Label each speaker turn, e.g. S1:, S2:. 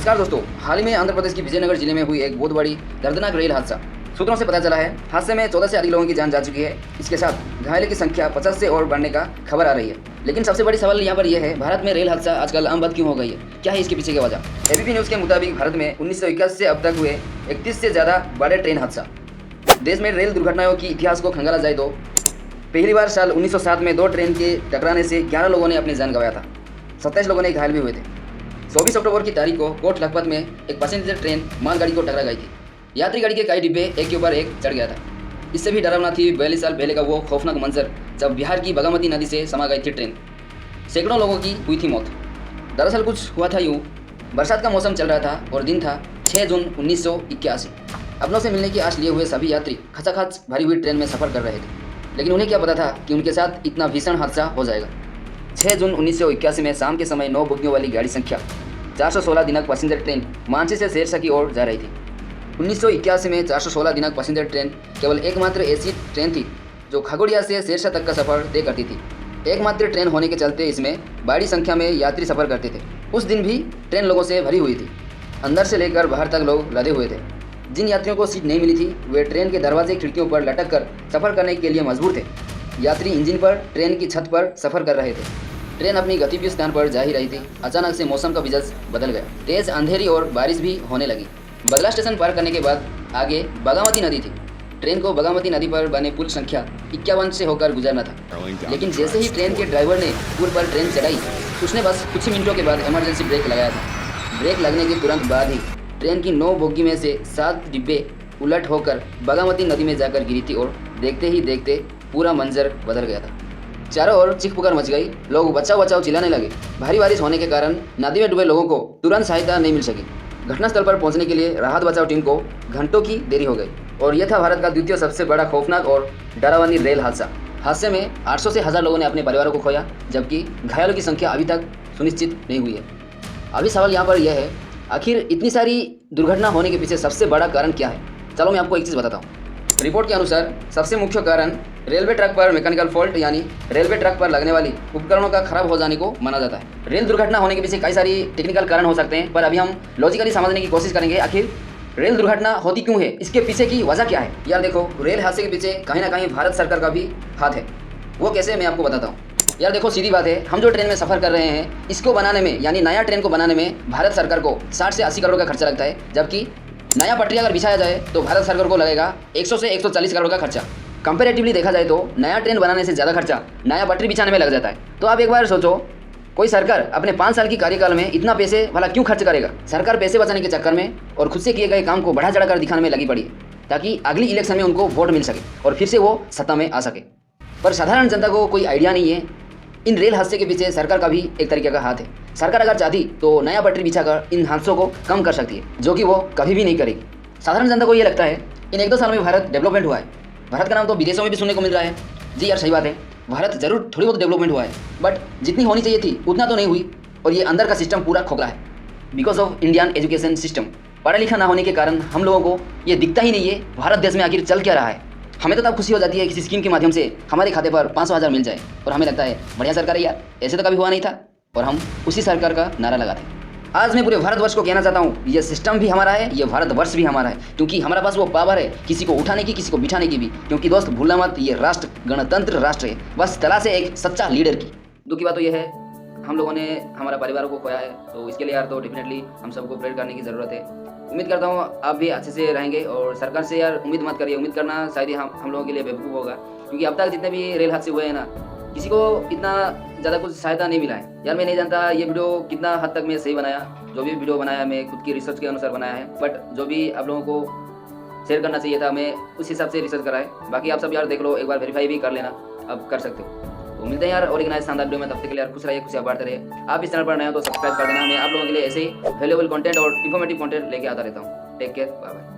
S1: नमस्कार दोस्तों, हाल ही में आंध्र प्रदेश की विजयनगर जिले में हुई एक बहुत बड़ी दर्दनाक रेल हादसा। सूत्रों से पता चला है हादसे में 14 से अधिक लोगों की जान जा चुकी है। इसके साथ घायलों की संख्या 50 से और बढ़ने का खबर आ रही है। लेकिन सबसे बड़ी सवाल यहाँ पर यह है, भारत में रेल हादसा आजकल आम बात क्यों हो गई है? क्या है इसके पीछे की वजह? एबीपी न्यूज़ के मुताबिक भारत में 1981 से अब तक हुए 31 से ज़्यादा बड़े ट्रेन हादसा। देश में रेल दुर्घटनाओं की इतिहास को खंगाला जाए तो पहली बार साल 1907 में 2 ट्रेन के टकराने से 11 लोगों ने अपनी जान गंवाया था। 27 लोगों ने घायल भी हुए थे। 24 अक्टूबर की तारीख को कोट लखपत में एक पैसेंजर ट्रेन मालगाड़ी को टकरा गई थी। यात्री गाड़ी के कई डिब्बे एक के ऊपर एक चढ़ गया था। इससे भी डरावना थी 42 साल पहले का वो खौफनाक मंजर जब बिहार की बागमती नदी से समा गई थी ट्रेन। सैकड़ों लोगों की हुई थी मौत। दरअसल कुछ हुआ था यूँ, बरसात का मौसम चल रहा था और दिन था 6 जून 1981। अपनों से मिलने की आश लिए हुए सभी यात्री खचाखच भरी हुई ट्रेन में सफ़र कर रहे थे, लेकिन उन्हें क्या पता था कि उनके साथ इतना भीषण हादसा हो जाएगा। 6 जून 1981 में शाम के समय 9 बोगियों वाली गाड़ी संख्या 416 दिनक पैसेंजर ट्रेन मांझी से शेरशाह की ओर जा रही थी। 1981 में 416 दिनक पैसेंजर ट्रेन केवल एकमात्र ऐसी ट्रेन थी जो खगड़िया से शेरशाह तक का सफ़र तय करती थी। एकमात्र ट्रेन होने के चलते इसमें बड़ी संख्या में यात्री सफ़र करते थे। उस दिन भी ट्रेन लोगों से भरी हुई थी। अंदर से लेकर बाहर तक लोग लदे हुए थे। जिन यात्रियों को सीट नहीं मिली थी वे ट्रेन के दरवाजे खिड़कियों पर लटक कर सफ़र करने के लिए मजबूर थे। यात्री इंजन पर, ट्रेन की छत पर सफ़र कर रहे थे। ट्रेन अपनी गतिशील स्थान पर जा ही रही थी। अचानक से मौसम का मिजाज बदल गया। तेज अंधेरी और बारिश भी होने लगी। बगला स्टेशन पार करने के बाद आगे बागमती नदी थी। ट्रेन को बागमती नदी पर बने पुल संख्या 51 से होकर गुजरना था, लेकिन जैसे ही ट्रेन के ड्राइवर ने पुल पर ट्रेन चढ़ाई, उसने बस कुछ ही मिनटों के बाद इमरजेंसी ब्रेक लगाया था। ब्रेक लगने के तुरंत बाद ही ट्रेन की 9 बोगी में से 7 डिब्बे उलट होकर बागमती नदी में जाकर गिरी थी और देखते ही देखते पूरा मंजर बदल गया था। चारों ओर चीख पुकार मच गई। लोग बचाओ बचाओ चिल्लाने लगे। भारी बारिश होने के कारण नदी में डूबे लोगों को तुरंत सहायता नहीं मिल सकी। घटनास्थल पर पहुंचने के लिए राहत बचाव टीम को घंटों की देरी हो गई और यह था भारत का द्वितीय सबसे बड़ा खौफनाक और डरावनी रेल हादसा। हादसे में 800 से 1000 लोगों ने अपने परिवारों को खोया, जबकि घायलों की संख्या अभी तक सुनिश्चित नहीं हुई है। अभी सवाल यहाँ पर यह है, आखिर इतनी सारी दुर्घटना होने के पीछे सबसे बड़ा कारण क्या है? चलो मैं आपको एक चीज़ बताता हूँ। रिपोर्ट के अनुसार सबसे मुख्य कारण रेलवे ट्रैक पर मैकेनिकल फॉल्ट यानी रेलवे ट्रैक पर लगने वाली उपकरणों का खराब हो जाने को माना जाता है। रेल दुर्घटना होने के पीछे कई सारी टेक्निकल कारण हो सकते हैं, पर अभी हम लॉजिकली समझने की कोशिश करेंगे आखिर रेल दुर्घटना होती क्यों है, इसके पीछे की वजह क्या है। यार देखो, रेल हादसे के पीछे कहीं ना कहीं भारत सरकार का भी हाथ है। वो कैसे, मैं आपको बताता हूँ। यार देखो, सीधी बात है, हम जो ट्रेन में सफ़र कर रहे हैं इसको बनाने में यानी नया ट्रेन को बनाने में भारत सरकार को 60 से 80 करोड़ का खर्चा लगता है, जबकि नया पटरी अगर बिछाया जाए तो भारत सरकार को लगेगा 100 से 140 करोड़ का खर्चा। कंपैरेटिवली देखा जाए तो नया ट्रेन बनाने से ज़्यादा खर्चा नया पटरी बिछाने में लग जाता है। तो आप एक बार सोचो, कोई सरकार अपने 5 साल की कार्यकाल में इतना पैसे भला क्यों खर्च करेगा? सरकार पैसे बचाने के चक्कर में और खुद से किए गए काम को बढ़ा चढ़ाकर दिखाने में लगी पड़ी है, ताकि अगली इलेक्शन में उनको वोट मिल सके और फिर से वो सत्ता में आ सके। पर साधारण जनता को कोई आइडिया नहीं है, इन रेल हादसे के पीछे सरकार का भी एक तरीके का हाथ है। सरकार अगर चाहती तो नया पटरी बिछाकर इन हादसों को कम कर सकती है, जो कि वो कभी भी नहीं करेगी। साधारण जनता को ये लगता है इन 1-2 साल में भारत डेवलपमेंट हुआ है। भारत का नाम तो विदेशों में भी सुनने को मिल रहा है। जी यार, सही बात है, भारत जरूर थोड़ी बहुत डेवलपमेंट हुआ है, बट जितनी होनी चाहिए थी उतना तो नहीं हुई। और ये अंदर का सिस्टम पूरा खोखला है। Because of Indian education system, पढ़ा लिखा ना होने के कारण हम लोगों को ये दिखता ही नहीं है भारत देश में आखिर चल क्या रहा है। हमें तो तब खुशी हो जाती है किसी स्कीम के माध्यम से हमारे खाते पर 500-1000 मिल जाए और हमें लगता है बढ़िया सरकार है यार, ऐसे तो कभी हुआ नहीं था, और हम उसी सरकार का नारा लगाते हैं। आज मैं पूरे भारतवर्ष को कहना चाहता हूँ, ये सिस्टम भी हमारा है, ये भारतवर्ष भी हमारा है, क्योंकि हमारे पास वो पावर है किसी को उठाने की, किसी को बिठाने की भी। क्योंकि दोस्त भूलना मत, ये राष्ट्र गणतंत्र राष्ट्र है, बस तलाश है एक सच्चा लीडर की। दुख की बात तो ये है, हम लोगों ने हमारा परिवार को खोया है, तो इसके लिए यार तो डेफिनेटली हम सबको प्रेयर करने की ज़रूरत है। उम्मीद करता हूँ आप भी अच्छे से रहेंगे, और सरकार से यार उम्मीद मत करिए। उम्मीद करना शायद ही हम लोगों के लिए बेवकूफ़ होगा, क्योंकि अब तक जितने भी रेल हादसे हुए हैं ना, किसी को इतना ज़्यादा कुछ सहायता नहीं मिला है। यार मैं नहीं जानता ये वीडियो कितना हद तक मैं सही बनाया। जो भी वीडियो बनाया मैं खुद की रिसर्च के अनुसार बनाया है, बट जो भी आप लोगों को शेयर करना चाहिए था मैं उस हिसाब से रिसर्च करा है। बाकी आप सब यार देख लो, एक बार वेरीफाई भी कर लेना, अब कर सकते हो। तो मिलते हैं यार और एक नए शानदार वीडियो में। तब तक के लिए यार खुश रहिए, खुशियाँ बांटते रहिए। आप इस चैनल पर नए हो तो सब्सक्राइब कर देना। मैं आप लोगों के लिए ऐसे ही वैल्यूएबल कंटेंट और इन्फॉर्मेटिव कंटेंट लेके आता रहता हूँ। Take care, bye bye.